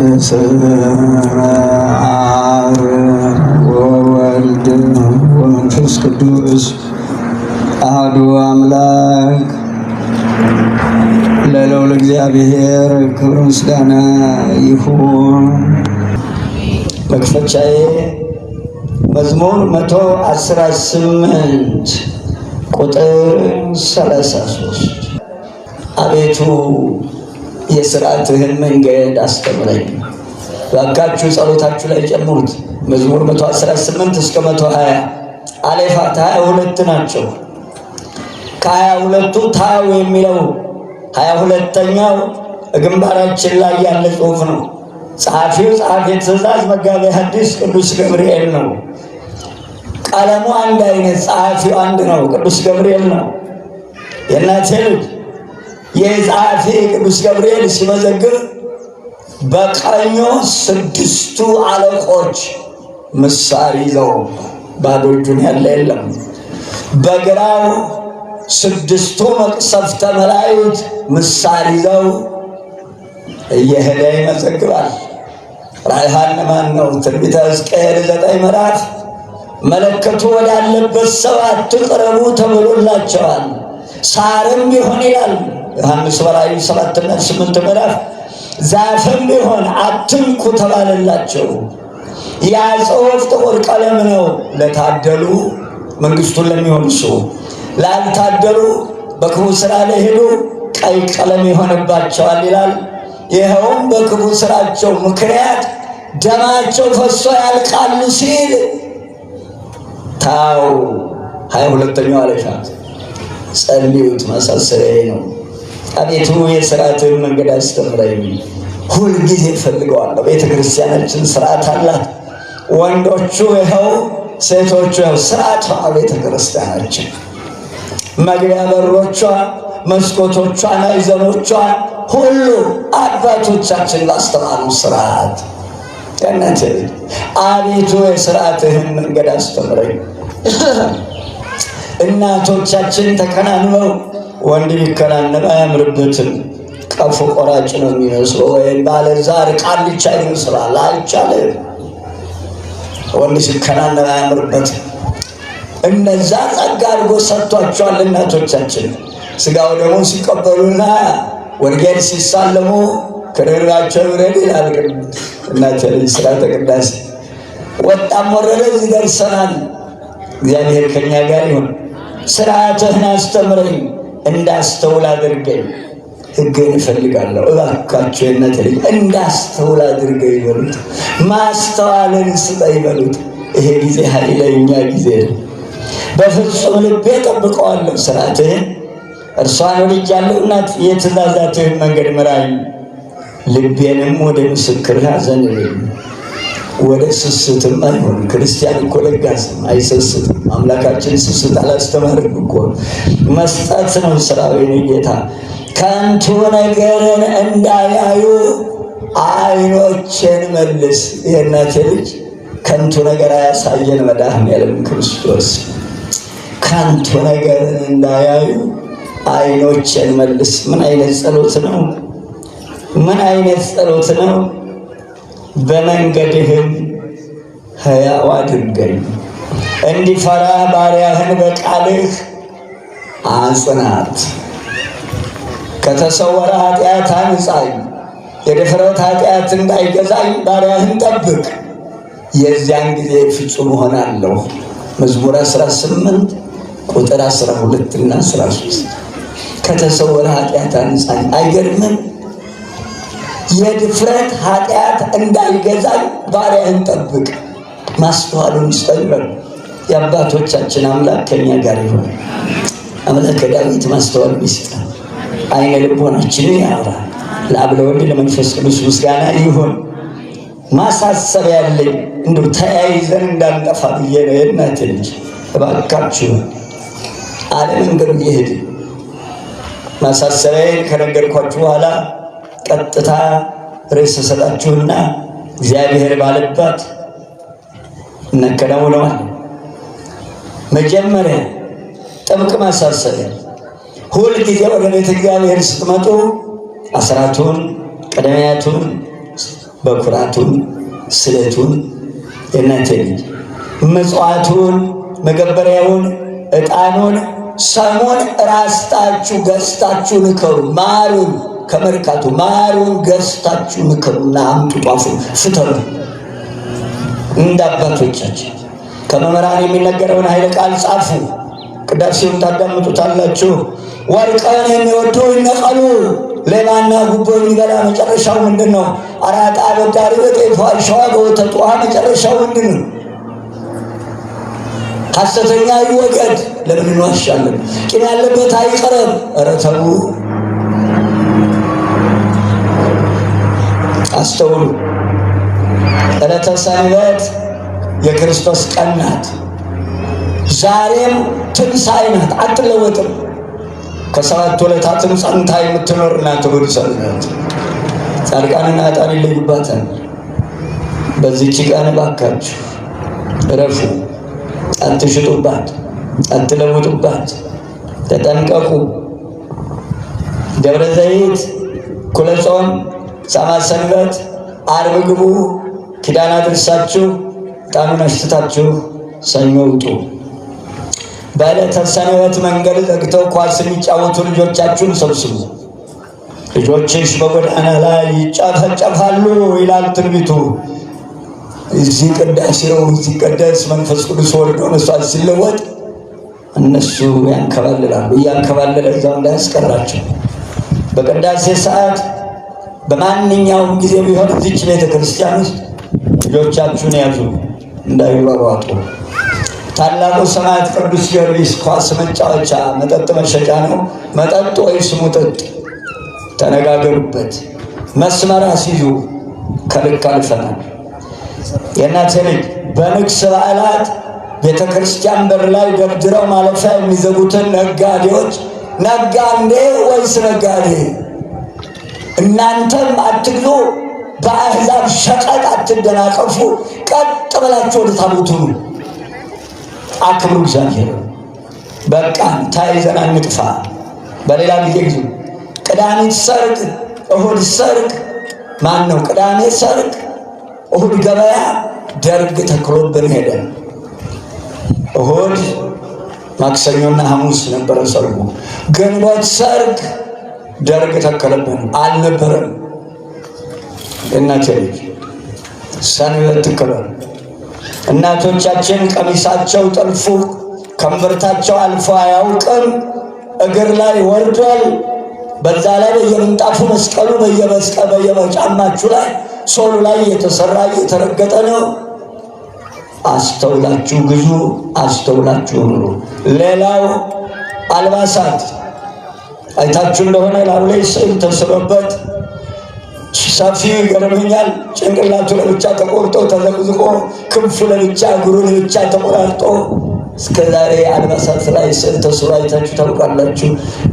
በስመ አብ ወወልድ ወመንፈስ ቅዱስ አሐዱ አምላክ ለልዑል እግዚአብሔር ክብር ምስጋና ይሁን። መክፈቻዬ መዝሙር 118 ቁጥር 33 አቤቱ የሥርዓትህን መንገድ አስተምረኝ። ባካችሁ ጸሎታችሁ ላይ ጨምሩት። መዝሙር 118 እስከ 120 አሌፋት 22 ናቸው። ከ22ቱ ታው የሚለው 22ኛው ግንባራችን ላይ ያለ ጽሑፍ ነው። ጸሐፊው ጸሐፌ ትእዛዝ መጋቤ ሐዲስ ቅዱስ ገብርኤል ነው። ቀለሙ አንድ አይነት፣ ጸሐፊው አንድ ነው፣ ቅዱስ ገብርኤል ነው። የእናቴ ልጅ የጸሐፊ ቅዱስ ገብርኤል ሲመዘግብ በቀኙ 6ቱ አለቆች ምሳር ይዘው ባዶ እጁን ያለ የለም። በግራው 6ቱ መቅሰፍተ መላእክት ምሳር ይዘው እየሄደ ይመዘግባል። ራእየ ማን ነው? ትንቢተ ሕዝቅኤል 9 ምዕራፍ መለከቱ ወዳለበት ሰው አትቅረቡ ተብሎላቸዋል። ሳርም ቢሆን ይላል ዮሐንስ በራእዩ 7 እና 8 ምዕራፍ ዛፍም ቢሆን አትንኩ ተባለላቸው። ያ ጽሑፍ ጥቁር ቀለም ነው ለታደሉ መንግስቱን ለሚወርሱ፣ ላልታደሉ በክፉ ስራ ለሄዱ ቀይ ቀለም ይሆንባቸዋል ይላል። ይኸውም በክፉ ስራቸው ምክንያት ደማቸው ፈሶ ያልቃሉ ሲል ታው 22ኛው አሌፋት ጸልዩት ማሳሰቢያዬ ነው። አቤቱ የሥርዓትህን መንገድ አስተምረኝ። ሁልጊዜ እፈልገዋለሁ። ቤተ ክርስቲያናችን ስርዓት አላት። ወንዶቹ ይኸው፣ ሴቶቹ ይኸው። ስርዓቷ ቤተ ክርስቲያናችን መግቢያ በሮቿ፣ መስኮቶቿ፣ ማዕዘኖቿ ሁሉ አባቶቻችን ላስተማሩ ስርዓት ያናተ አቤቱ የሥርዓትህን መንገድ አስተምረኝ። እናቶቻችን ተከናንበው ወንድ ቢከናነብ አያምርበትም። ቀፎ ቆራጭ ነው የሚመስለው፣ ወይም ባለ ዛር ቃልቻ ይመስላል። አይቻልም። ወንድ ሲከናነብ አያምርበትም። እነዛ ጸጋ አድርጎ ሰጥቷቸዋል እናቶቻችን። ስጋው ደግሞ ሲቀበሉና ወንጌል ሲሳለሙ ክርራቸው ይውረድ ይላል እናቴ ልጅ ሥርዓተ ቅዳሴ። ወጣም ወረደ እዚህ ደርሰናል። እግዚአብሔር ከኛ ጋር ይሁን። ሥርዓትህን አስተምረኝ፣ እንዳስተውል አድርገኝ። ሕግህን እፈልጋለሁ። እባካችሁ የእናቴ ልጅ እንዳስተውል አድርገኝ ይበሉት። ማስተዋልን ስጠኝ ይበሉት። ይሄ ጊዜ ኃይለኛ ጊዜ ነው። በፍጹም ልቤ ጠብቀዋለሁ ሥርዓትህን። እርሷን ወልጃለሁ እናት የትእዛዛትህን መንገድ ምራኝ። ልቤንም ወደ ምስክርህ አዘንብኝ፣ ወደ ስስትም አይሆን። ክርስቲያን እኮ ለጋስም አይሰስትም። አምላካችን ስስት አላስተማርም እኮ። መስጠት ነው ስራው። ጌታ ከንቱ ነገርን እንዳያዩ ዓይኖችን መልስ። የእናቴ ልጅ ከንቱ ነገር አያሳየን መድኃኔዓለም ክርስቶስ። ከንቱ ነገርን እንዳያዩ ዓይኖችን መልስ። ምን አይነት ጸሎት ነው? ምን አይነት ጸሎት ነው? በመንገድህም ሕያው አድርገኝ፣ እንዲፈራ ባሪያህን በቃልህ አጽናት። ከተሰወረ ኃጢአት አንጻኝ፣ የድፍረት ኃጢአት እንዳይገዛኝ ባሪያህን ጠብቅ። የዚያን ጊዜ ፍጹም እሆናለሁ። መዝሙር 18 ቁጥር 12 እና 13 ከተሰወረ ኃጢአት አንጻኝ። አይገርምም? የድፍረት ኃጢአት እንዳይገዛኝ ባሪያህን ጠብቅ። ማስተዋሉን ስጠኝ በሉ። የአባቶቻችን አምላክ ከኛ ጋር ይሁን። አምላከ ዳዊት ማስተዋል ይስጠን፣ አይነ ልቦናችንን ያብራ። ለአብ ለወልድ ለመንፈስ ቅዱስ ምስጋና ይሁን። ማሳሰቢያ ያለኝ እንደው ተያይዘን እንዳንጠፋ ብዬ ነው። የእናቴ ልጅ እባካችሁ አለመንገዱ እየሄድ ማሳሰቢያዬን ከነገርኳችሁ በኋላ ቀጥታ ርዕስ ሰጣችሁና እግዚአብሔር ባለባት እናከናውነዋል። መጀመሪያ ጥብቅ ማሳሰቢያ፣ ሁል ጊዜ ወደ ቤተ እግዚአብሔር ስትመጡ አስራቱን፣ ቅድሚያቱን፣ በኩራቱን ስለቱን የእናንተ ልጅ ምጽዋቱን መገበሪያውን ዕጣኑን ሰሙን ራስታችሁ ገዝታችሁ ንከሩ። ማሩን ከመርካቱ ማሩን ገዝታችሁ ንከሩና አምጡ። ጧፉ ፍተሩ። እንደ አባቶቻችን ከመምህራን የሚነገረውን ኃይለ ቃል ጻፉ። ቅዳሴውን ታዳምጡታላችሁ። ወርቅን የሚወዱ ይነቀሉ። ሌባና ጉቦ የሚበላ መጨረሻው ምንድን ነው? አራጣ አበዳሪ በጤፍ ዋሻዋ በወተት ውሃ መጨረሻው ምንድን ነው? ሐሰተኛ ይወገድ። ለምን እንዋሻለን? ቂም ያለበት አይቀርም። ኧረ ተው አስተውሉ። ዕለተ ሰንበት የክርስቶስ ቀን ናት። ዛሬም ትንሣኤ ናት፣ አትለወጥም። ከሰባት ዕለታትም ጸንታ የምትኖር ናት። እሑድ ሰንበት ጻድቃንና ኃጥአን ይለዩባታል። በዚህች ቀን እባካችሁ እረፉ። አትሽጡባት፣ አትለውጡባት፣ ተጠንቀቁ። ደብረ ዘይት እኩለ ጾም፣ ጻማ ሰንበት፣ ዓርብ ግቡ። ኪዳን አድርሳችሁ ዕጣኑን አሽትታችሁ ሰኞ ውጡ። በዕለተ ሰንበት መንገድ ዘግተው ኳስ የሚጫወቱ ልጆቻችሁን ሰብስቡ። ልጆችሽ በጎዳና ላይ ይጨፈጨፋሉ ይላል ትንቢቱ። እዚህ ቅዳሴው ሲቀደስ መንፈስ ቅዱስ ወርዶ መስዋዕት ሲለወጥ እነሱ ያንከባልላሉ። እያንከባለለ እዛው እንዳያስቀራቸው። በቅዳሴ ሰዓት በማንኛውም ጊዜ ቢሆን እዚች ቤተ ክርስቲያን ውስጥ ልጆቻችሁን ያዙ እንዳይሯሯጡ። ታላቁ ሰማዕት ቅዱስ ጊዮርጊስ ኳስ መጫወቻ መጠጥ መሸጫ ነው። መጠጥ ወይስ ሙጥጥ? ተነጋገሩበት። መስመር አስይዙ። ከልክ አልፈናል። የእናቴ ልጅ በንግስ በዓላት ቤተ ክርስቲያን በር ላይ ደርድረው ማለፊያ የሚዘጉትን ነጋዴዎች ነጋዴ ወይስ ነጋዴ? እናንተም አትግዙ፣ በአሕዛብ ሸቀጥ አትደናቀፉ። ቀጥ ብላችሁ ወደ ታቦቱ ነው። አክብሩ እግዚአብሔር። በቃ ታይዘን አንጥፋ። በሌላ ጊዜ ግዙ። ቅዳሜት ሰርቅ፣ እሁድ ሰርቅ። ማን ነው? ቅዳሜ ሰርቅ፣ እሁድ ገበያ። ደርግ ተክሎብን ሄደ። እሁድ ማክሰኞና ሐሙስ ነበረ ሰርጉ። ግንቦት ሰርግ ደርግ ተከለብን አልነበረም። እናቴ ልጅ ሰንበት ትከበር። እናቶቻችን ቀሚሳቸው ጥልፉ ከእምብርታቸው አልፎ አያውቅም። እግር ላይ ወርዷል። በዛ ላይ በየምንጣፉ መስቀሉ በየጫማችሁ ላይ ሶሉ ላይ እየተሰራ እየተረገጠ ነው። አስተውላችሁ ግዙ፣ አስተውላችሁ ኑሩ። ሌላው አልባሳት አይታችሁ እንደሆነ ላዩ ላይ ስዕል ተስሎበት ሰፊው ይገርመኛል። ጭንቅላቱ ለብቻ ተቆርጦ ተዘቅዝቆ፣ ክንፉ ለብቻ፣ እግሩ ለብቻ ተቆራርጦ እስከ ዛሬ አልባሳት ላይ ስዕል ተስሎ አይታችሁ ታውቃላችሁ?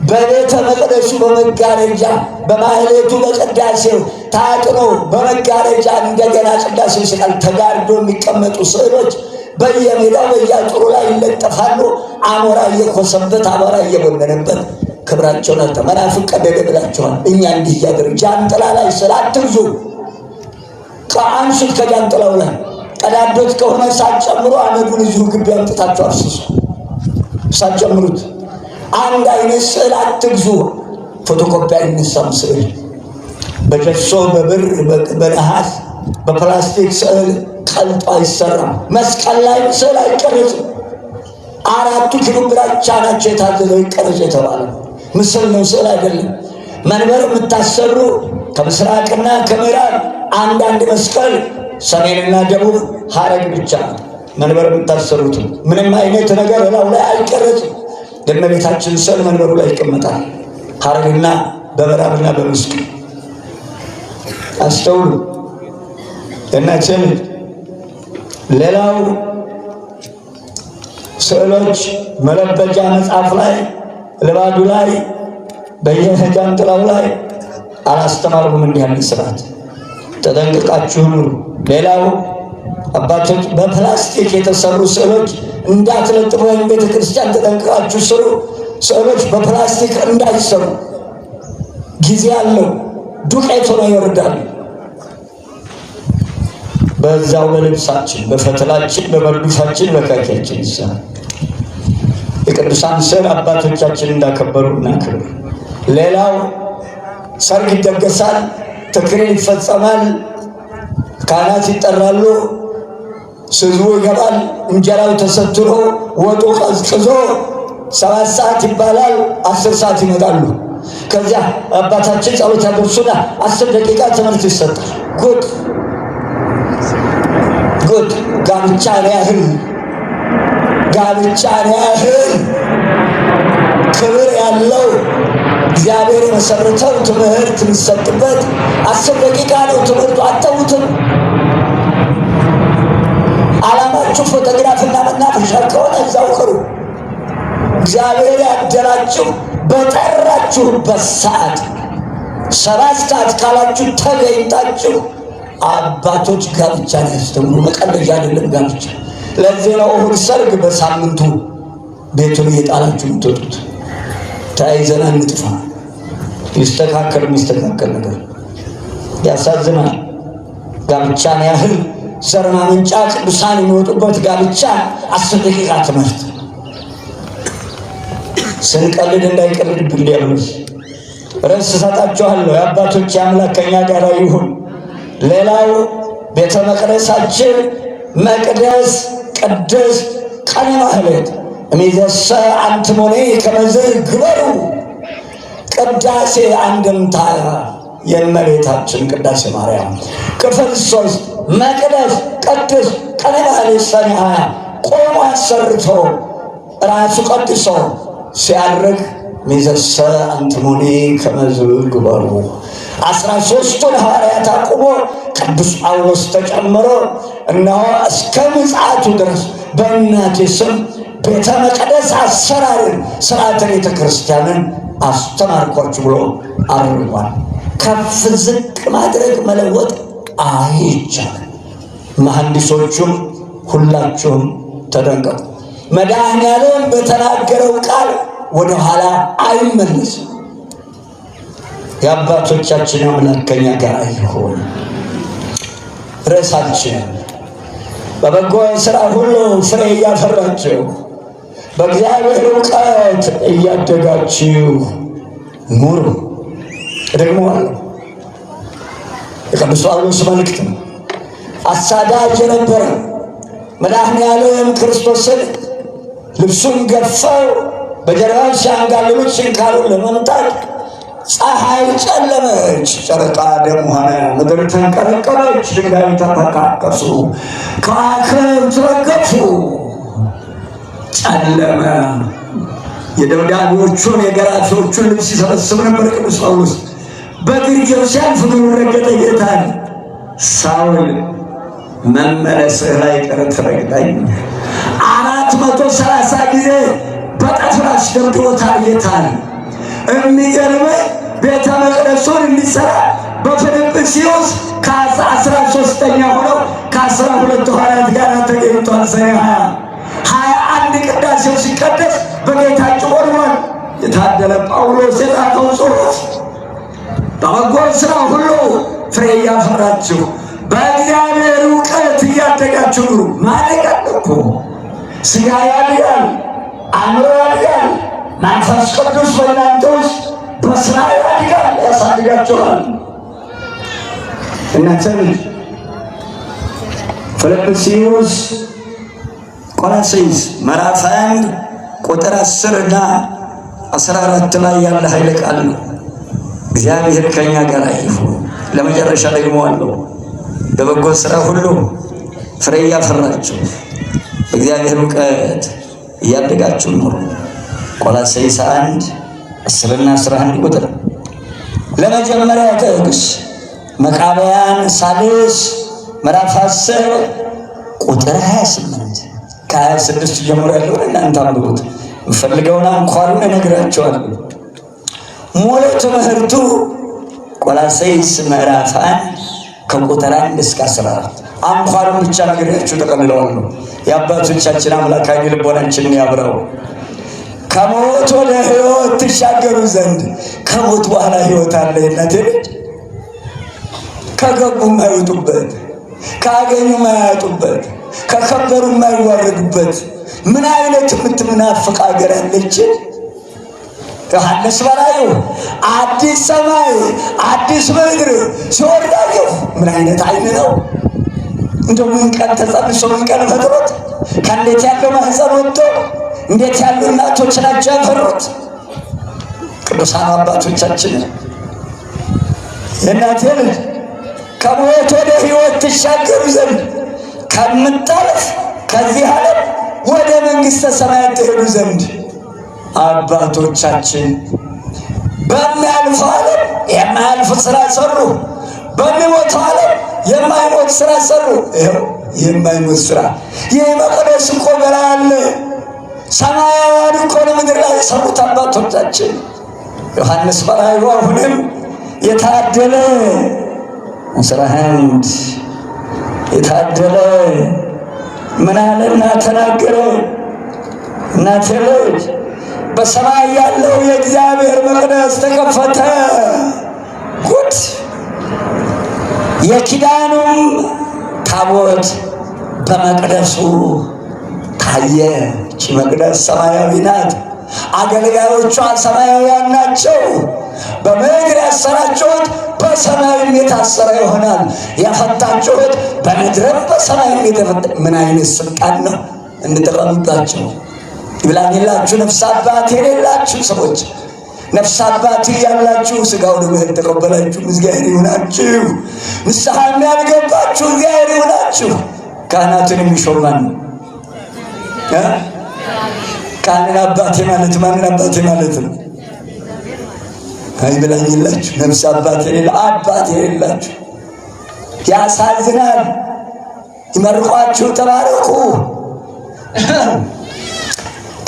በቤተ መቅደሱ በመጋረጃ በማህሌቱ በቅዳሴው ታጥኖ በመጋረጃ እንደገና ቅዳሴው ሲቃል ተጋርዶ የሚቀመጡ ስዕሎች በየሜዳው በየአጥሩ ላይ ይለጠፋሉ። አሞራ እየኮሰበት አሞራ እየቦነነበት ክብራቸውን አልተ መናፍቅ ቀደደ ብላችኋል። እኛ እንዲህ እያደረግ ጃንጥላ ላይ ስላትብዙ አንሱት። ከጃንጥላው ላይ ቀዳዶት ከሆነ ሳትጨምሩ አመዱን እዚሁ ግቢ አምጥታችሁ አፍስሱ። ሳትጨምሩት አንድ አይነት ስዕል አትግዙ። ፎቶኮፒ አይነሳም ስዕል። በጀሶ በብር በነሐስ በፕላስቲክ ስዕል ቀልጦ አይሰራም። መስቀል ላይ ስዕል አይቀረጽም። 4 ኪሎ ብቻ ናቸው የታዘዘው ይቀረጽ የተባለ ምስል ነው፣ ስዕል አይደለም። መንበር የምታሰሩ ከምስራቅና ከምዕራብ አንዳንድ መስቀል፣ ሰሜንና ደቡብ ሐረግ ብቻ መንበር የምታሰሩት። ምንም አይነት ነገር ላው ላይ አይቀረጽም። የእመቤታችን ስዕል መንበሩ ላይ ይቀመጣል። ሐረግና በምዕራብና በምስራቅ አስተውሉ እናችን። ሌላው ስዕሎች መለበጃ መጽሐፍ ላይ ልባዱ ላይ በየጃንጥላው ላይ አላስተማሩም። እንዲህ ያለ ስርዓት ተጠንቅቃችሁ ኑሩ። ሌላው አባቶች በፕላስቲክ የተሰሩ ስዕሎች እንዳትለጥፉ ወይም ቤተክርስቲያን ተጠንቅቃችሁ ስሩ። ስዕሎች በፕላስቲክ እንዳይሰሩ፣ ጊዜ አለው። ዱቄት ሆነው ይወርዳሉ። በዛው በልብሳችን በፈትላችን በመርዱፋችን በካኪያችን ይሰራል። የቅዱሳን ስዕል አባቶቻችን እንዳከበሩ እናክብር። ሌላው ሰርግ ይደገሳል፣ ተክሊል ይፈጸማል፣ ካህናት ይጠራሉ፣ ሕዝቡ ይገባል፣ እንጀራው ተሰትሮ ወጡ ቀዝቅዞ 7 ሰዓት ይባላል፣ 10 ሰዓት ይመጣሉ። ከዚያ አባታችን ጸሎት ያደርሱና 10 ደቂቃ ትምህርት ይሰጣል። ጉድ ጋብቻን ያህል ክብር ያለው እግዚአብሔር የመሰረተው ትምህርት የሚሰጥበት 10 ደቂቃ ነው። ትምህርቱ አተውትም። ዓላማችሁ ፎቶግራፍና መናፈሻ ከሆነ እዛው ቅሩ። እግዚአብሔር ያደራችሁ በጠራችሁበት ሰዓት 7 ሰዓት ካላችሁ ተገኝታችሁ አባቶች ጋብቻን ያስተምሩ። መቀለጃ አይደለም ጋብቻ። ለዚህ ነው እሑድ ሰርግ በሳምንቱ ቤቱን እየጣላችሁ የምትወጡት። ተያይዘን እንጥፋ። የሚስተካከል ነገር ያሳዝናል። ጋብቻን ያህል ዘር ማመንጫ ቅዱሳን የሚወጡበት ጋብቻ 10 ደቂቃ ትምህርት። ስንቀልድ እንዳይቀልድብን ዲያብሎስ። ርዕስ እሰጣችኋለሁ። የአባቶች አምላክ ከእኛ ጋር ይሁን። ሌላው ቤተ መቅደሳችን መቅደስ ቅድስ ቀነ ማህሌት እሚዘሰ አንትሞኔ ከመዝር ግበሩ። ቅዳሴ አንድምታ የእመቤታችን ቅዳሴ ማርያም ክፍል 3 መቅደስ ቅድስ ቀነ ማህሌት ሰኔ 20 ቆሞ አሰርቶ ራሱ ቀድሶ ሲያርግ ሚዘሰ አንትሞኔ ከመዝር ግበሩ። 13ቱን ሐዋርያት አቁሞ ቅዱስ ጳውሎስ ተጨምሮ እነሆ እስከ ምጽአቱ ድረስ በእናቴ ስም ቤተ መቅደስ አሰራርን ሥርዓተ ቤተ ክርስቲያንን አስተማርኳችሁ ብሎ አርጓል። ከፍ ዝቅ ማድረግ መለወጥ አይቻልም። መሐንዲሶቹም ሁላችሁም ተደንቀቁ። መድኃኔዓለም በተናገረው ቃል ወደ ኋላ አይመለስም። የአባቶቻችን አምላክ ከእኛ ጋር ይሁን። ርዕሳችን በበጎ ሥራ ሁሉ ፍሬ እያፈራችሁ በእግዚአብሔር እውቀት እያደጋችሁ ኑሩ። እደግመዋለሁ። የቅዱስ ጳውሎስ መልእክት ነው። አሳዳጅ የነበረ መድኃኔዓለም ክርስቶስን ልብሱን ገፈው በጀርባው ሲያንጋልሉት ችንካሩን ለመምታት ፀሐይ ጨለመች፣ ጨረቃ ደም ሆነ፣ ምድር ተንቀረቀረች፣ ድንጋይ ተፈቃቀሱ፣ ከዋክብት ረገፉ፣ ጨለመ። የደብዳቤዎቹን የገራፊዎቹን ልብስ ይሰበስብ ነበር ቅዱስ ጳውሎስ። በግርጌው ሲያልፍ እግሩን ረገጠ። ጌታን ሳውል መመለስህ ላይ ቀር ትረግጠኝ 430 ጊዜ በጠፍር አስደብድቦታል ጌታን። የሚገርመኝ ቤተ መቅደሱን እንዲሰራ በፊልጵስዩስ ከ13ኛ ሆነው ከ12 ሐዋርያት ጋር ተገኝቷል። ሰኔ 21 ቅዳሴው ሲቀደስ በጌታቸው ወርዋል። የታደለ ጳውሎስ የጻፈው ጽሑፍ በበጎ ሥራ ሁሉ ፍሬ እያፈራችሁ በእግዚአብሔር እውቀት እያደጋችሁ ኑሩ። ማደግ አለ እኮ። ሥጋ ያድጋል፣ አእምሮ ያድጋል፣ መንፈስ ቅዱስ በእናንተ ውስጥ በሥራ ያድጋል፣ ያሳድጋችኋል። እናንተም ፊልጵስዩስ ቆላስይስ ምዕራፍ 1 ቁጥር 10 እና 14 ላይ ያለ ኃይለ ቃል ነው። እግዚአብሔር ከእኛ ጋር ይሁን። ለመጨረሻ ደግሞ አለው በበጎ ሥራ ሁሉ ፍሬ እያፈራችሁ በእግዚአብሔር እውቀት እያደጋችሁ ኑሩ። ቆላስይስ 1 10 እና 11 ቁጥር። ለመጀመሪያ ጥቅስ መቃብያን ሳልስ ምዕራፍ 10 ቁጥር 28 ከ26 ጀምሮ ያለውን እናንተ አንብቡት። የምፈልገውን አንኳሩን እነግራቸዋለሁ። ሙሉ ትምህርቱ ቆላስይስ ምዕራፍ 1 ከቁጥር 1 እስከ 14 አንኳሩን ብቻ ነግሬያችሁ ተቀምጠዋለሁ። የአባቶቻችን አምላክ ዓይነ ልቦናችንን ያብራው። ከሞት ወደ ሕይወት ትሻገሩ ዘንድ ከሞት በኋላ ሕይወት አለ። የእናቴ ልጅ ከገቡ የማይወጡበት ካገኙ ማያጡበት፣ ከከበሩ የማይዋረዱበት ምን አይነት የምትናፍቅ ሀገር ያለችን! ዮሐንስ በራእዩ አዲስ ሰማይ አዲስ ምድር ሲወርድ አየሁ። ምን አይነት አይን ነው! እንደው ምን ቀን ተጸንሶ ምን ቀን ፈጥሮት ከእንዴት ያለው ማህፀን ወጥቶ እንዴት ያሉ እናቶች ናቸው ያፈሩት! ቅዱሳን አባቶቻችን የእናቴ ልጅ ከሞት ወደ ሕይወት ትሻገሩ ዘንድ ከምታልፍ ከዚህ ዓለም ወደ መንግሥተ ሰማያት ትሄዱ ዘንድ አባቶቻችን በሚያልፈው ዓለም የማያልፍ ስራ ሰሩ፣ በሚሞተው ዓለም የማይሞት ስራ ሰሩ። ይኸው የማይሞት ስራ ይህ መቅደስ እኮ በላይ አለ። ሰማያውያን እኮ ምድር ላይ የሰሩት አባቶቻችን። ዮሐንስ በራእዩ አሁንም የታደለ 11 የታደለ ምን አለና ተናገረ? እናቴ ልጅ በሰማይ ያለው የእግዚአብሔር መቅደስ ተከፈተ። ጉድ! የኪዳኑም ታቦት በመቅደሱ ታየ። ይህች መቅደስ ሰማያዊ ናት። አገልጋዮቿ ሰማያውያን ናቸው። በምድር ያሰራችሁት በሰማይም የታሰረ ይሆናል፣ የፈታችሁት በምድርም በሰማይም የተፈታ። ምን አይነት ስልጣን ነው! እንጠቀምባቸው። ይብላኝላችሁ ነፍስ አባት የሌላችሁ ሰዎች፣ ነፍስ አባት ያላችሁ ሥጋው ደሙን ተቀበላችሁ እግዚአብሔር ይሁናችሁ። ንስሐ ያልገባችሁ እግዚአብሔር ይሁናችሁ። ካህናትን የሚሾም ማን ነው? ካህንን አባቴ ማለት ማንን አባቴ ማለት ነው? አይብላኝላችሁ ነፍስ አባት የሌላችሁ ያሳዝናል። ይመርቋችሁ፣ ተባረኩ።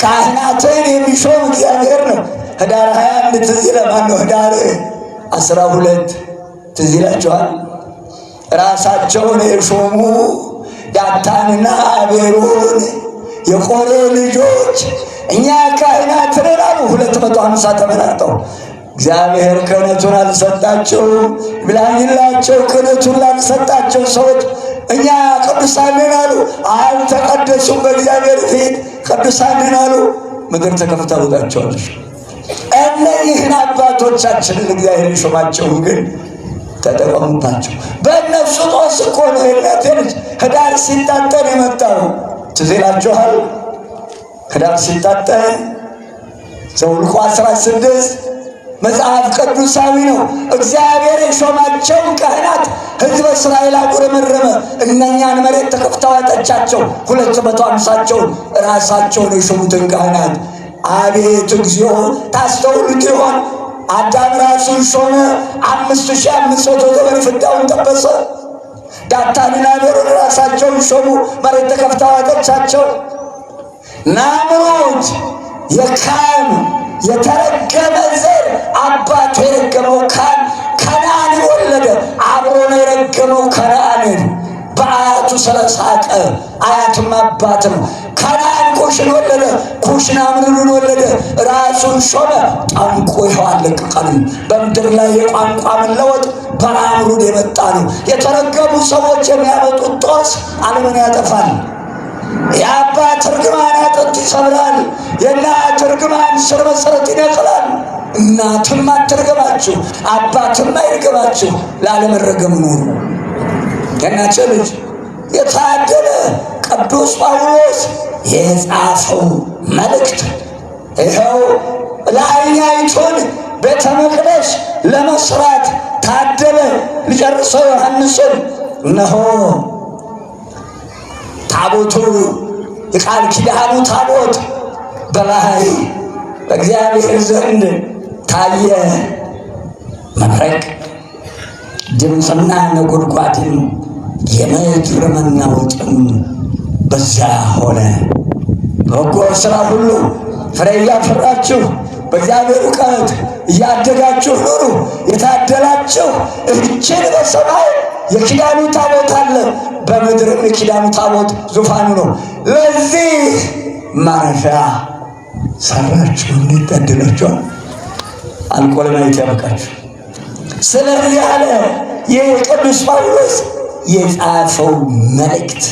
ካህናትን የሚሾም እግዚአብሔር ነው። ህዳር 21 ትዝ ይለማል ነው። ህዳር 12 ትዝ ይላችኋል። ራሳቸውን የሾሙ ዳታንና አቤሮን የቆሬ ልጆች እኛ ካህናት ነን አሉ። 250 ተመናጠው እግዚአብሔር ክህነቱን አልሰጣቸውም። ይብላኝላቸው ክህነቱን ላልሰጣቸው ሰዎች እኛ ቅዱሳን ነን አሉ። አልተቀደሱም፣ በእግዚአብሔር ፊት ቅዱሳን ነን አሉ። ምድር ተከፍታ ወጣቸዋለች። እነዚህን አባቶቻችንን እግዚአብሔር የሾማቸውን ግን ተጠቀሙባቸው። በእነሱ ጦስ እኮ ነው የእናቴ ልጅ ህዳር ሲታጠን የመጣው። ትዝ ይላችኋል። ህዳር ሲታጠን ዘኍልቍ 16 መጽሐፍ ቅዱሳዊ ነው። እግዚአብሔር የሾማቸውን ካህናት ሕዝበ እስራኤል አጉረመረመ። እነኛን መሬት ተከፍታ ዋጠቻቸው። 250ቸውን ራሳቸውን የሾሙትን ካህናት አቤት እግዚኦ! ታስተውሉት ይሆን? አዳም ራሱን ሾመ። 5500 ዘመን ፍዳውን ጠበሰ። ዳታንና አቤሮን ራሳቸውን ሾሙ። መሬት ተከፍታ ዋጠቻቸው። ናምሩድ የካም የተረገመ ዘር አባቱ የረገመው ከነዓንን ወለደ። አብሮ ነው የረገመው ከነዓንን በአያቱ ስለሳቀ። አያትም አባትም ከነዓን ኩሽን ወለደ። ኩሽ ናምሩድን ወለደ። ራሱን ሾመ። ጠንቆ ይኸው አለቀቀንም። በምድር ላይ የቋንቋ መለወጥ በናምሩድ የመጣ ነው። የተረገሙ ሰዎች የሚያመጡት ጦስ ዓለምን ያጠፋል። የአባት እርግማን አጥንት ይሰብራል። የእናት እርግማን ስር መሰረት ይነቅላል። እናትም አትርገማችሁ፣ አባትም አይርገማችሁ። ላለመረገም ኖሩ። የእናቴ ልጅ የታደለ ቅዱስ ጳውሎስ የጻፈው መልእክት ይኸው ላይኛይቱን ቤተ መቅደስ ለመስራት ታደለ። ሊጨርሰው ዮሐንስን እነሆ ታቦቱ የቃል ኪዳኑ ታቦት በላይ በእግዚአብሔር ዘንድ ታየ። መብረቅ ድምፅና ነጎድጓድም የምድር መናወጥም በዚያ ሆነ። በጎ ሥራ ሁሉ ፍሬ እያፈራችሁ በእግዚአብሔር እውቀት እያደጋችሁ ኑሩ። የታደላችሁ እችን በሰማይ የኪዳኑ ታቦት አለ፣ በምድርም የኪዳኑ ታቦት ዙፋኑ ነው። ለዚህ ማረፊያ ሰራችሁ። እንዴት ታደላችኋል! አልቆ ለማየት ያበቃችሁ። ስለዚህ አለ ይህ ቅዱስ ጳውሎስ የጻፈው መልእክት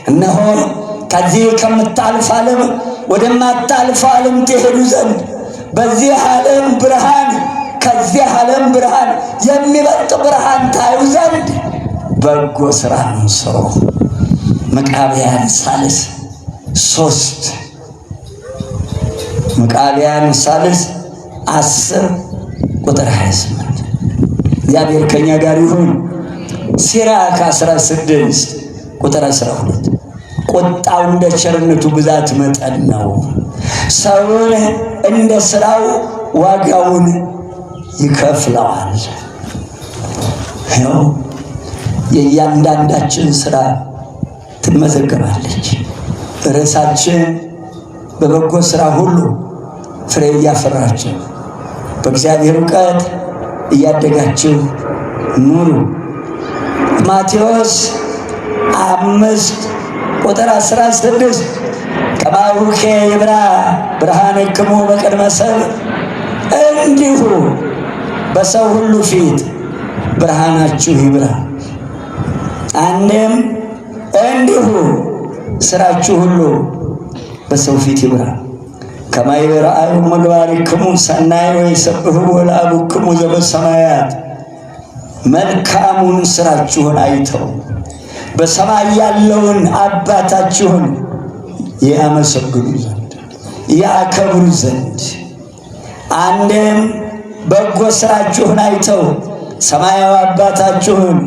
እነሆ ከዚህ ከምታልፍ ዓለም ወደማታልፍ ዓለም ትሄዱ ዘንድ በዚህ ዓለም ብርሃን ከዚህ ዓለም ብርሃን የሚበልጥ ብርሃን ታዩ ዘንድ በጎ ሥራን ስሩ። መቃብያን ሳልስ 3 መቃብያን ሳልስ 10 ቁጥር 28 እግዚአብሔር ከኛ ጋር ይሁን። ሲራክ 16 ቁጥር 12 ቁጣው እንደ ቸርነቱ ብዛት መጠን ነው፣ ሰውን እንደ ሥራው ዋጋውን ይከፍለዋል። ይኸው የእያንዳንዳችን ሥራ ትመዘገባለች። ርዕሳችን በበጎ ሥራ ሁሉ ፍሬ እያፈራችሁ በእግዚአብሔር እውቀት እያደጋችሁ ኑሩ። ማቴዎስ 5 ቁጥር 16 ከማውኬ ይብራ ብርሃንክሙ በቅድመ ሰብእ፣ እንዲሁ በሰው ሁሉ ፊት ብርሃናችሁ ይብራ። አንድም እንዲሁ ስራችሁ ሁሉ በሰው ፊት ይብራ። ከመ ይርአዩ ምግባሪክሙ ሰናይ ወይሰብሕዎ ለአቡክሙ ዘበሰማያት፣ መልካሙን ስራችሁን አይተው በሰማይ ያለውን አባታችሁን ያመሰግኑ ዘንድ ያከብሩ ዘንድ። አንድም በጎ ስራችሁን አይተው ሰማያዊ አባታችሁን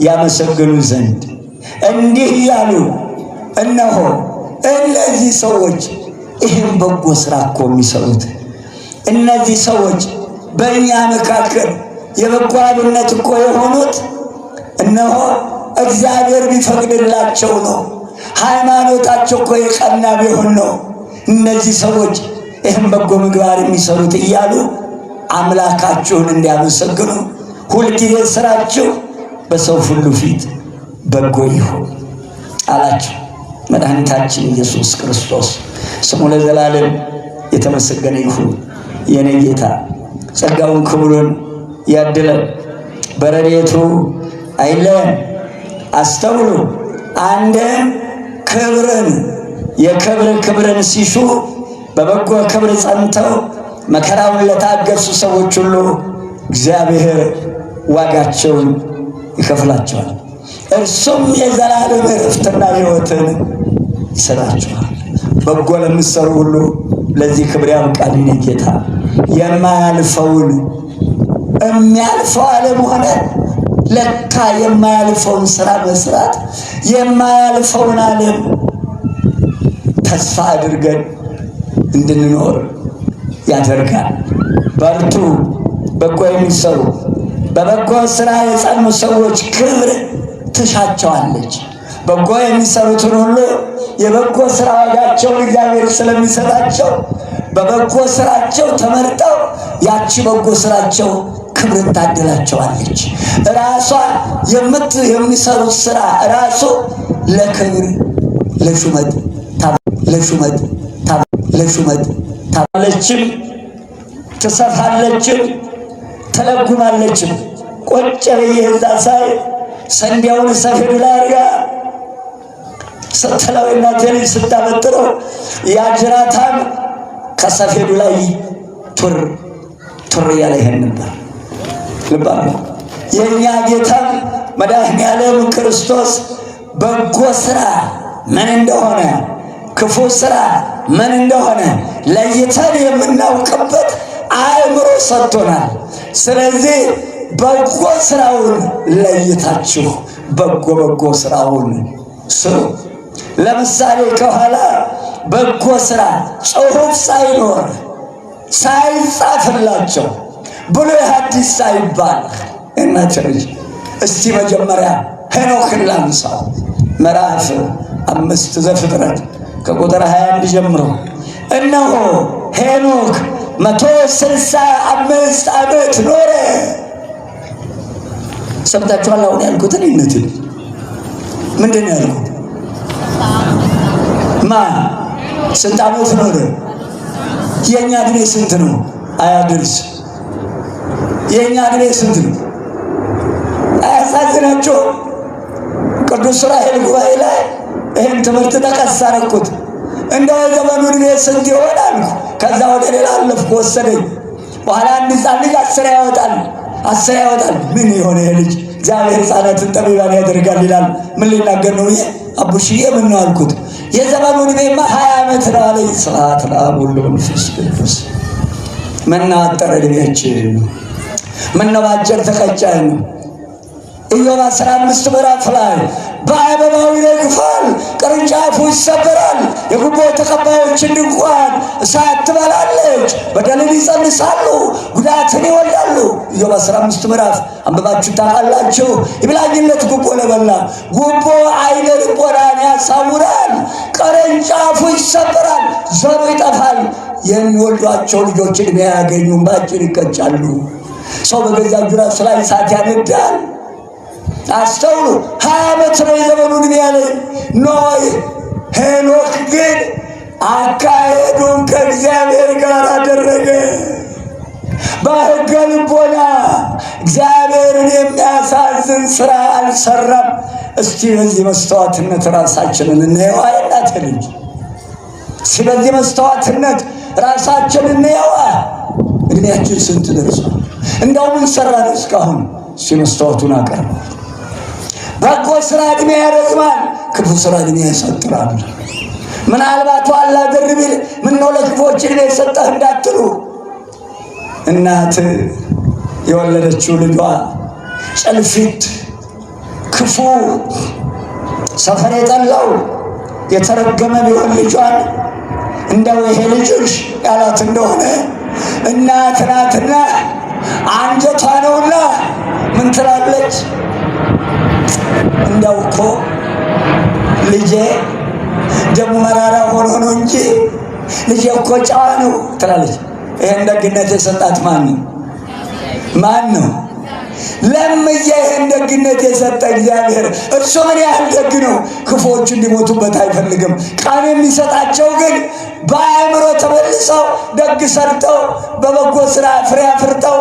ያመሰግኑ ዘንድ እንዲህ እያሉ እነሆ እነዚህ ሰዎች ይህም በጎ ስራ እኮ የሚሰሩት እነዚህ ሰዎች በእኛ መካከል የበጎ አብነት እኮ የሆኑት እነሆ እግዚአብሔር ቢፈቅድላቸው ነው። ሃይማኖታቸው እኮ የቀና ቢሆን ነው እነዚህ ሰዎች ይህም በጎ ምግባር የሚሰሩት እያሉ አምላካችሁን እንዲያመሰግኑ ሁልጊዜ ስራችሁ በሰው ሁሉ ፊት በጎ ይሁን አላቸው። መድኃኒታችን ኢየሱስ ክርስቶስ ስሙ ለዘላለም የተመሰገነ ይሁን። የኔ ጌታ ጸጋውን ክብሩን ያድለን፣ በረድኤቱ አይለየን። አስተውሉ። አንድም ክብርን ሲሹ በበጎ ክብር ጸንተው መከራውን ለታገሱ ሰዎች ሁሉ እግዚአብሔር ዋጋቸውን ይከፍላቸዋል። እርሱም የዘላለም ዕረፍትና ሕይወትን ይሰጣቸዋል። በጎ ለምትሰሩ ሁሉ ለዚህ ክብር ያብቃል። የኔ ጌታ የማያልፈውን የሚያልፈው ዓለም ሆነ ለካ የማያልፈውን ስራ መስራት የማያልፈውን ዓለም ተስፋ አድርገን እንድንኖር ያደርጋል። በርቱ። በጎ የሚሰሩ በበጎ ስራ የጸኑ ሰዎች ክብር ትሻቸዋለች። በጎ የሚሰሩትን ሁሉ የበጎ ስራ ዋጋቸውን እግዚአብሔር ስለሚሰጣቸው በበጎ ስራቸው ተመርጠው ያቺ በጎ ስራቸው ክብር ታድላቸዋለች። ራሷ የሚሰሩት ስራ ራሱ ለክብር ለሹመት ታለችም፣ ትሰፋለችም፣ ተለጉማለችም። ቁጭ ብዬ እዛ ሳይ ሰንዲያውን ሰፌዱ ላይ አድርጋ ስትለው እናቴ ልጅ ስታበጥረው ያጅራታም ከሰፌዱ ላይ ቱር እያለ ይሄን ነበር። ልባሉ የእኛ ጌታም መድኃኔዓለም ክርስቶስ በጎ ስራ ምን እንደሆነ ክፉ ስራ ምን እንደሆነ ለይተን የምናውቅበት አእምሮ ሰጥቶናል። ስለዚህ በጎ ስራውን ለይታችሁ በጎ ስራውን ስሩ። ለምሳሌ ከኋላ በጎ ስራ ጽሑፍ ሳይኖር ሳይጻፍላቸው ብሉይ ሐዲስ ሳይባል እናትልጅ እስቲ መጀመሪያ ሄኖክን ላንሳው። ምዕራፍ 5 ዘፍጥረት ከቁጥር 21 ጀምሮ እነሆ ሄኖክ 165 ዓመት ኖረ። ሰምታችኋል? አሁን ያልኩትን ይነትን ምንድን ነው ያልኩት? ስንት ዓመት ኖረ? የእኛ ዕድሜ ስንት ነው? አያድርስ። የእኛ ዕድሜ ስንት ነው? አያሳዝናችሁም? ቅዱስ ዑራኤል ጉባኤ ላይ ይህን ትምህርት ጠቀስ አደረኩት። እንደው የዘመኑ ዕድሜ ስንት ይሆናል? ከዛ ወደ ሌላ አለፍኩ፣ ወሰደኝ። በኋላ አንድ ሕፃን ልጅ 10 ያወጣል። ምን የሆነ ልጅ እግዚአብሔር ሕፃናትን ጠቢባን ያደርጋል ይላል። ምን ሊናገር ነው? አቡሽዬ ምን ነው አልኩት። የዘመኑ ዕድሜማ 20 ዓመት ነው አለኝ። ስብሐት ለአብ ወወልድ ወመንፈስ ቅዱስ። ምነው አጠረ ዕድሜያችን? ምነው ባጭር ተቀጨን? ኢዮብ 15 ምዕራፍ ላይ በአበባው ይረግፋል፣ ቅርንጫፉ ይሰበራል፣ የጉቦ ተቀባዮችን ድንኳን እሳት ትበላለች፣ በደልን ይጸንሳሉ፣ ጉዳትን ይወልዳሉ። ኢዮብ 15 ምዕራፍ አንብባችሁ ታውቃላችሁ። ይብላኝለት ጉቦ ለበላ። ጉቦ ዓይነ ልቦናን ያሳውራል፣ ቅርንጫፉ ይሰበራል፣ ዘሩ ይጠፋል፣ የሚወልዷቸው ልጆች ዕድሜ አያገኙም፣ በአጭር ይቀጫሉ። ሰው በገዛ እጁ ራሱ ላይ እሳት ያነዳል። አስተውሉ። 20 ዓመት ነው የዘመኑ ዕድሜ ያለኝ ኖህ። ሄኖክ ግን አካሄዱን ከእግዚአብሔር ጋር አደረገ። በሕገ ልቦና እግዚአብሔርን የሚያሳዝን ስራ አልሰራም። እስቲ በዚህ መስተዋትነት ራሳችንን እናየዋ። የእናቴ ልጅ እስቲ በዚህ መስተዋትነት ራሳችንን እናየዋ። ዕድሜያችን ስንት ደርሷል? እንደው ምን ሰራን እስካሁን? እስቲ መስተዋቱን አቀርብ። በጎ ስራ ዕድሜ ያረዝማል፣ ክፉ ስራ ዕድሜ ያሳጥራል። ምናልባት ዋላ ድር ቢል ምነው ለክፎች ዕድሜ የሰጠህ እንዳትሉ፣ እናት የወለደችው ልጇ ጨልፊት፣ ክፉ፣ ሰፈር የጠላው የተረገመ ቢሆን ልጇን እንደው ይሄ ልጅሽ ያላት እንደሆነ እናት ናትና አንጀቷ ነውና ምን ትላለች? እንደው እኮ ልጄ ደሙ መራራ ሆኖ ነው እንጂ ልጄ እኮ ጨዋ ነው ትላለች። ይሄን ደግነት የሰጣት ማን ነው? ለምዬ ይሄን ደግነት የሰጠ እግዚአብሔር እርሱ ምን ያህል ደግ ነው። ክፉዎቹ እንዲሞቱበት አይፈልግም። ቃል የሚሰጣቸው ግን በአእምሮ ተመልሰው ደግ ሰርተው በበጎ ስራ ፍሬ አፍርተው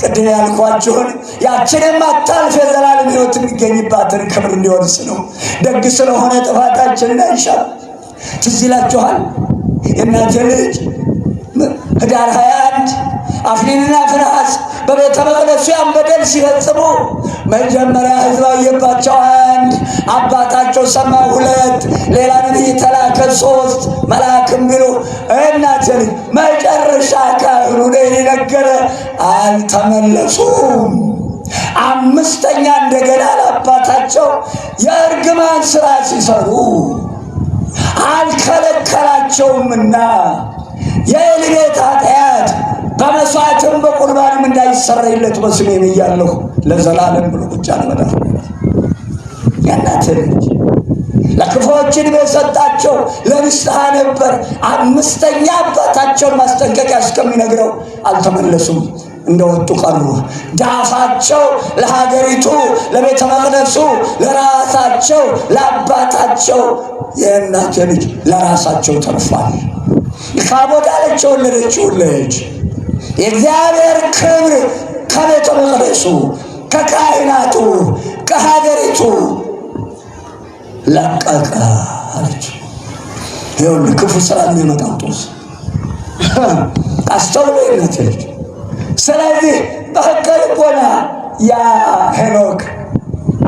ቅድም ያልኳችሁን ያችንም አታልፍ የዘላለም ሕይወት የሚገኝባትን ክብር እንዲወርስ ነው። ደግ ስለሆነ ጥፋታችንን አይሻል። ትዝ ይላችኋል የእናቴ ልጅ ህዳር 21 አፍኒንና ፊንሐስ በቤተ መቅደሱ ያን በደል ሲፈጽሙ መጀመሪያ ሕዝብ አየባቸው 1፣ አባታቸው ሰማ 2፣ ሌላ ነቢይ ተላከ 3፣ መልአክም ቢሉ እናቴ ልጅ መጨረሻ ካህኑ ነገረ አልተመለሱም። 5ኛ እንደገና ለአባታቸው የእርግማን ስራ ሲሰሩ አልከለከላቸውምና የኤሊ ቤት ኃጢአት በመስዋዕትም በቁርባንም እንዳይሰረይለት በስሜ ብያለሁ ለዘላለም ብሎ ቁጭ አልመዳፍ። ያናት ልጅ ለክፉዎች ዕድሜ የሰጣቸው ለንስሐ ነበር። 5ኛ አባታቸውን ማስጠንቀቂያ እስከሚነግረው አልተመለሱም፣ እንደወጡ ቀሩ። ዳፋቸው ለሀገሪቱ፣ ለቤተ መቅደሱ፣ ለራሳቸው፣ ለአባታቸው የእናቴ ልጅ ለራሳቸው ተርፏል። ካቦድ አለች የወለደችው ልጅ የእግዚአብሔር ክብር ከቤተ መቅደሱ፣ ከካህናቱ፣ ከሀገሪቱ ለቀቀ አለች። ይኸውልህ ክፉ ስራ የሚመጣው ጦስ አስተውሎ የእናቴ ልጅ። ስለዚህ በሕገ ልቦና ያ ሄኖክ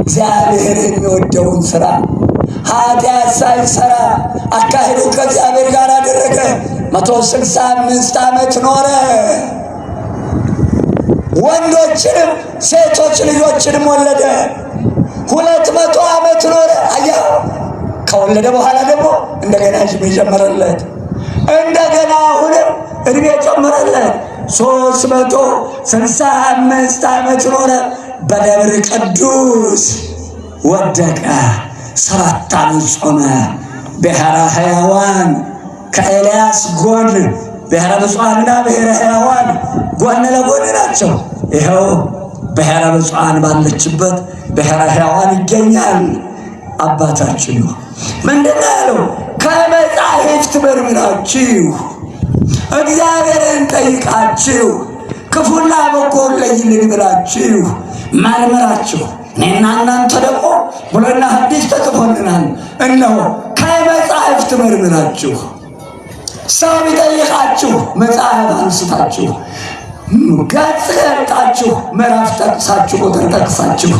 እግዚአብሔር የሚወደውን ስራ ኃጢአት ሳይሰራ አካሄዱ ከእግዚአብሔር ጋር አደረገ። 165 ዓመት ኖረ። ወንዶችንም ሴቶች ልጆችንም ወለደ። 200 ዓመት ኖረ። አያው ከወለደ በኋላ ደግሞ እንደገና ዕድሜ ጨመረለት። እንደገና አሁንም ዕድሜ ጨመረለት። 365 ዓመት ኖረ። በደብረ ቅዱስ ወደቀ። 7 ዓመት ጾመ። ብሔረ ሕያዋን ከኤልያስ ጎን ብሔረ ብፁዓንና ብሔረ ሕያዋን ጎን ለጎን ናቸው። ይኸው ብሔረ ብፁዓን ባለችበት ብሔረ ሕያዋን ይገኛል። አባታችን ነው ምንድን ነው ያለው? ከመጻሕፍት መርምራችሁ እግዚአብሔርን ጠይቃችሁ ክፉና በጎን ለይልን ብላችሁ መርምራችሁ እኔና እናንተ ደግሞ ብሉይና ሐዲስ ተጽፎልናል። እነሆ ከመጻሕፍት መርምራችሁ ሰው ቢጠይቃችሁ መጽሐፍ አንስታችሁ ገጽ ገልጣችሁ ምዕራፍ ጠቅሳችሁ ቁጥር ጠቅሳችሁ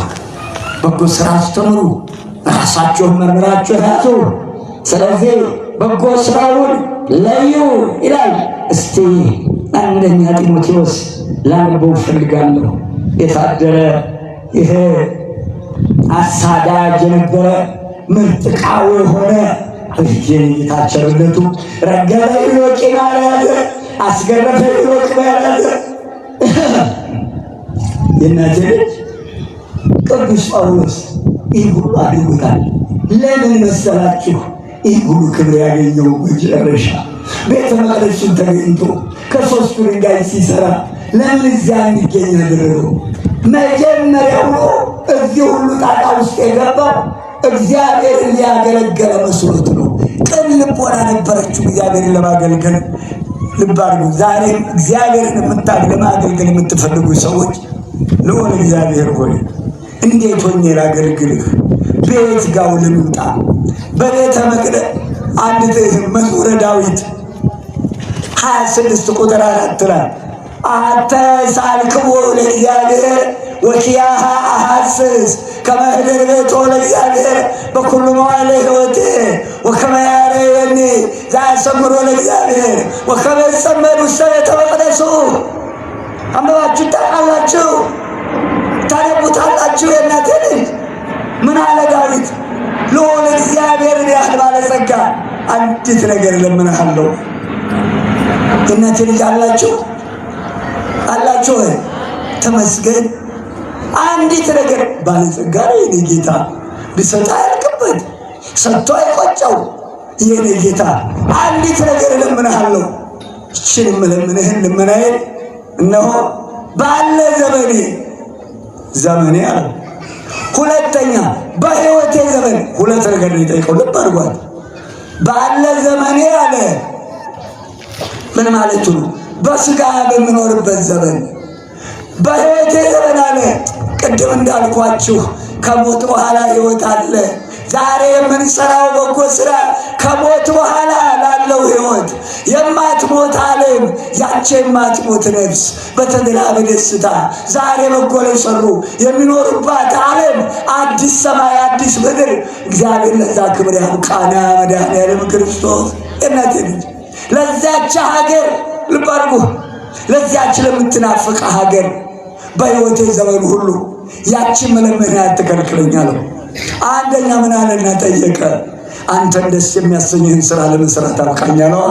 በጎ ሥራ አስተምሩ፣ ራሳችሁን መርምራችሁ ያዙ። ስለዚህ በጎ ሥራውን ለዩ ይላል። እስቲ አንደኛ ጢሞቴዎስ ላነበው እፈልጋለሁ። የታደረ ይሄ አሳዳጅ የነበረ ምርጥቃው የሆነ በጌታ ቸርነቱ ረገበ ይሎቅ ያላለ አስገረፈ ይሎቅ ያላለ የእናቴ ልጅ ቅዱስ ጳውሎስ ይህ ሁሉ አድርጎታል። ለምን መሰላችሁ? ይህ ሁሉ ክብር ያገኘው መጨረሻ ቤተ መቅደሱን ተገኝቶ ከሦስቱ ድንጋይ ሲሰራ ለምን እዚያ እንዲገኝ አደረገው? መጀመሪያውኑ እዚህ ሁሉ ጣጣ ውስጥ የገባው እግዚአብሔርን ሊያገለገለ መስሎት ነው። ቅን ልቦና ነበረችው እግዚአብሔርን ለማገልገል። ልብ አድርጉ። ዛሬም እግዚአብሔርን ለማገልገል የምትፈልጉ ሰዎች ልዑል እግዚአብሔር ሆይ እንዴት ሆኜ ላገልግልህ? ቤት ጋው ልምጣ? በቤተ መቅደስ አንድ መዝሙረ ዳዊት 26 ቁጥር 4 ላይ አንተ ሳልክቦ ለእግዚአብሔር ወኪያሃ አሐስስ ከመ እኅድር ቤቶ ለእግዚአብሔር በኩሉ መዋዕለ ሕይወቴ ወከመ ያርአየኒ ዘአሰምሮ ለእግዚአብሔር ወከመ እጸመድ ውስተ ቤተ መቅደሱ። አንብባችሁ ታውቃላችሁ፣ ታነቡታላችሁ። የእናቴ ልጅ ምን አለ ዳዊት? ልዑል እግዚአብሔርን ያህል ባለጸጋ አንዲት ነገር እለምንሃለሁ። የእናቴ ልጅ አላችሁ አላችሁ ወይ? ተመስገን። አንዲት ነገር ባለጸጋ ነው የኔ ጌታ፣ ቢሰጥ አያልቅበት፣ ሰጥቶ አይቆጨው። የኔ ጌታ አንዲት ነገር እለምንሃለሁ። ይህችን የምለምንህን ልመናዬን እነሆ ባለ ዘመኔ አለ። ሁለተኛ በሕይወቴ ዘመን ሁለት ነገር ነው የጠየቀው። ልብ አድርጓት። ባለ ዘመኔ አለ። ምን ማለቱ ነው? በስጋ በምኖርበት ዘመን በሕይወቴ ዘመን አለ። ቅድም እንዳልኳችሁ ከሞት በኋላ ሕይወት አለ። ዛሬ የምንሰራው በጎ ሥራ ከሞት በኋላ ላለው ሕይወት የማትሞት ዓለም፣ ያቺ የማትሞት ነፍስ በተድላ በደስታ ዛሬ በጎ ለሰሩ የሚኖሩባት ዓለም፣ አዲስ ሰማይ አዲስ ምድር። እግዚአብሔር ለዛ ክብር ያብቃና መድኃኔዓለም ክርስቶስ የእናቴ ልጅ ለዚያች ሀገር ልብ አድርጉ፣ ለዚያች ለምትናፍቅ ሀገር በሕይወቴ ዘመን ሁሉ ያችን መለመን አትከልክለኛለሁ። አንደኛ ምን አለና ጠየቀ? አንተን ደስ የሚያሰኝህን ስራ ለመስራት አብቃኝ አለው።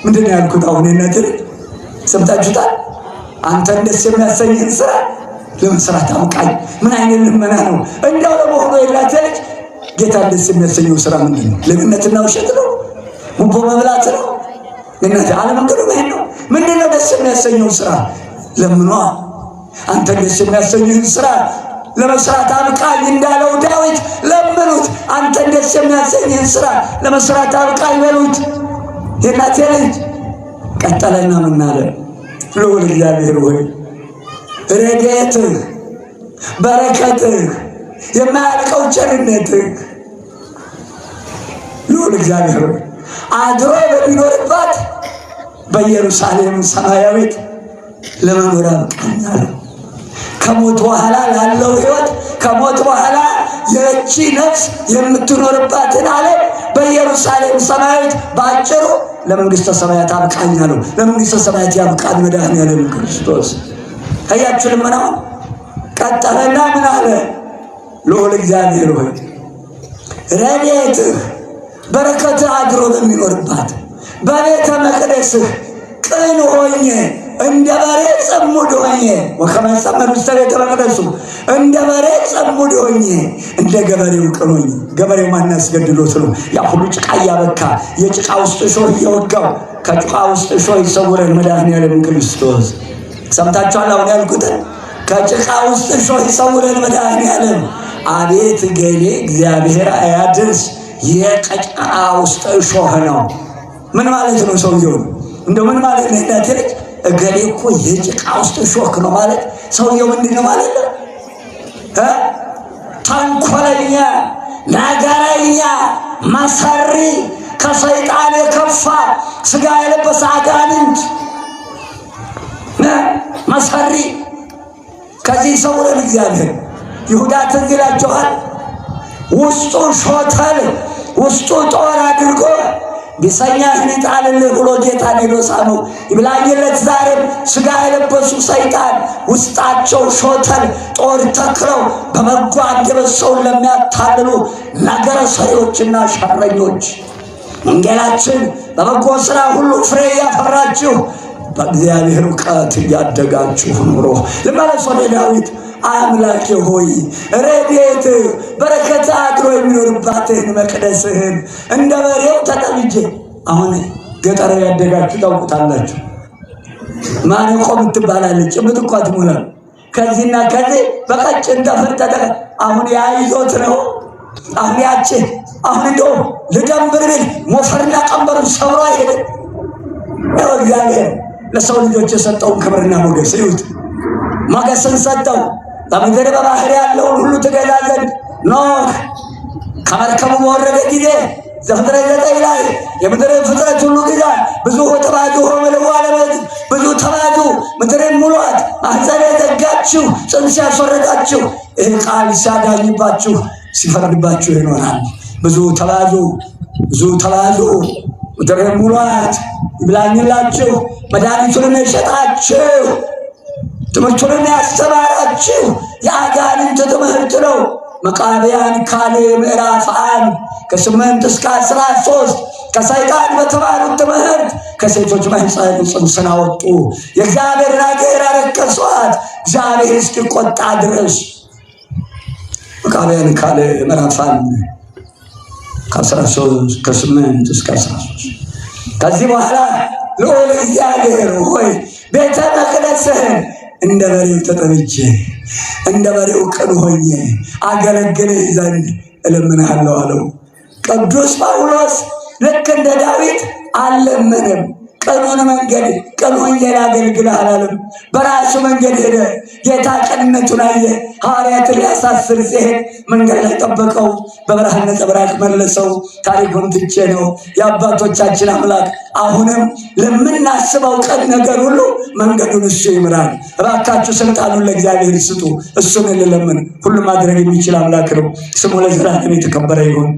ምንድን ነው ያልኩት? አሁን እናቴ ሰምታችሁታል። አንተን ደስ የሚያሰኝህን ስራ ለመስራት አብቃኝ። ምን አይነት ልመና ነው? እንደው ለመሆኑ የእናቴ ልጅ ጌታን ደስ የሚያሰኘው ስራ ምንድን ነው? ለምነትና ውሸት ነው? ጉቦ መብላት ነው? እናቴ አለመንገዱ መሄድ ነው? ምንድን ነው ደስ የሚያሰኘው ስራ? ለምኗ። አንተን ደስ የሚያሰኝህን ስራ ለመስራት አብቃኝ እንዳለው ዳዊት ለምኑት። አንተን ደስ የሚያሰኝህን ስራ ለመስራት አብቃኝ በሉት። የእናቴ ልጅ ቀጠለና ምን አለ? ልዑል እግዚአብሔር ሆይ ረድኤትህ፣ በረከትህ፣ የማያልቀው ቸርነትህ ልዑል እግዚአብሔር ሆይ አድሮ በሚኖርባት በኢየሩሳሌም ሰማያዊት ለመኖር አብቃኝ አለ። ከሞት በኋላ ላለው ሕይወት፣ ከሞት በኋላ የእቺ ነፍስ የምትኖርባትን ዓለም በኢየሩሳሌም ሰማያዊት በአጭሩ ለመንግሥተ ሰማያት አብቃኝ አለው። ለመንግሥተ ሰማያት ያብቃን መድኃኔዓለም ክርስቶስ። አያችሁ ልመናውን። ቀጠለና ምን አለ? ልዑል እግዚአብሔር ሆይ ረድኤትህ፣ በረከትህ አድሮ በሚኖርባት በቤተ መቅደስህ ቅን ሆኜ እንደ በሬ ጽሙድ ሆኜ ወከመ እጸመድ ውስተ ቤተ መቅደሱ እንደ በሬ ጽሙድ ሆኜ እንደ ገበሬው ቅን ሆኜ። ገበሬው ማን ያስገድሎት ነው? ያ ሁሉ ጭቃ እያበካ የጭቃ ውስጥ እሾህ እየወጋው ከጭቃ ውስጥ እሾህ ይሰውረን መድኃኔዓለም ክርስቶስ። ሰምታችኋል አሁን ያልኩትን? ከጭቃ ውስጥ እሾህ ይሰውረን መድኃኔዓለም። አቤት ገሌ እግዚአብሔር አያድርስ የጭቃ ውስጥ እሾህ ነው። ምን ማለት ነው? ሰውየው እንደው ምን ማለት ነው? እናቴ ልጅ እገሌ እኮ የጭቃ ውስጥ እሾህ ነው ማለት ሰውየው ምንድን ነው ማለት ነው? ተንኮለኛ፣ ነገረኛ፣ መሰሪ፣ ከሰይጣን የከፋ ስጋ የለበሰ አጋንንት መሰሪ። ከዚህ ሰውረን እግዚአብሔር ይሁዳ ትዝ ይላችኋል። ውስጡ ሾተል ውስጡ ጦር አድርጎ ቢሰኛህን ይጣልልህ ብሎ ጌታን ሄዶ ሳመው። ይብላኝለት ዛሬም ስጋ የለበሱ ሰይጣን ውስጣቸው ሾተል ጦር ተክለው በበጎ አንደበት ሰውን ለሚያታልሉ ነገረ ሰሪዎችና ሸረኞች ወንጌላችን በበጎ ሥራ ሁሉ ፍሬ እያፈራችሁ በእግዚአብሔር እውቀት እያደጋችሁ ኑሮ። ልመለስ ወደ ዳዊት። አምላኬ ሆይ ረድኤት በረከት አድሮ የሚኖርባትን መቅደስህን እንደ በሬው ተጠምጄ። አሁን ገጠር ያደጋችሁ ታውቁታላችሁ። ማነቆ ምትባላለች ጭምት እኳ ትሞላል። ከዚህና ከዚህ በቀጭን ተፈርጠጠ። አሁን ያይዞት ነው። አሁን ያቼ አሁን እንደው ልደንብር ብል ሞፈርና ቀንበሩን ሰብሮ አይሄድም። እግዚአብሔር ለሰው ልጆች የሰጠውን ክብርና ሞገስ እዩት። ሞገስን ሰጠው። በምድር በባህር ያለውን ሁሉ ትገዛ ዘንድ ኖህ ከመርከቡ በወረደ ጊዜ ዘፍጥረት 9 ላይ የምድር ፍጥረት ሁሉ ግዛ፣ ብዙ ተባዙ፣ ሆምልዋ ለመድ ብዙ ተባዙ፣ ምድርን ሙሏት። ማኅፀን የዘጋችሁ ጽንስ ያስወረዳችሁ ይህ ቃል ሲያዳኝባችሁ ሲፈርድባችሁ ይኖራል። ብዙ ተባዙ፣ ብዙ ተባዙ፣ ምድርን ሙሏት። ይብላኝላችሁ መድኃኒቱን የሸጣችሁ ትምህርቱን ያስተማራችሁ የአጋንንት ትምህርት ነው። መቃብያን ካልዕ ምዕራፍ 1 ከ8 እስከ 13 ከሰይጣን በተማሩት ትምህርት ከሴቶች ማኅፀን ጽንስን አወጡ። የእግዚአብሔርን አገር አረከሷት እግዚአብሔር እስኪቆጣ ድረስ። መቃብያን ካልዕ ምዕራፍ 1 ከ13 ከ8 እስከ 13። ከዚህ በኋላ ልዑል እግዚአብሔር ሆይ ቤተ መቅደስህን እንደ በሬው ተጠምጄ እንደ በሬው ቅን ሆኜ አገለግልህ ዘንድ እለምንሃለሁ አለው። ቅዱስ ጳውሎስ ልክ እንደ ዳዊት አልለመንም። ቅኑን መንገድ ቅን ሆኜ ላገልግልህ አላለም። በራሱ መንገድ ሄደ። ጌታ ቅንነቱን አየ። ሐዋርያትን ሊያሳስር ሲሄድ መንገድ ላይ ጠበቀው፣ በብርሃን ነጸብራቅ መለሰው። ታሪኩን ትቼ ነው። የአባቶቻችን አምላክ አሁንም ለምናስበው ቅን ነገር ሁሉ መንገዱን እሱ ይምራል። እባካችሁ ስልጣኑን ለእግዚአብሔር ስጡ፣ እሱን እንለምን። ሁሉም ማድረግ የሚችል አምላክ ነው። ስሙ ለዘላለም የተከበረ ይሁን።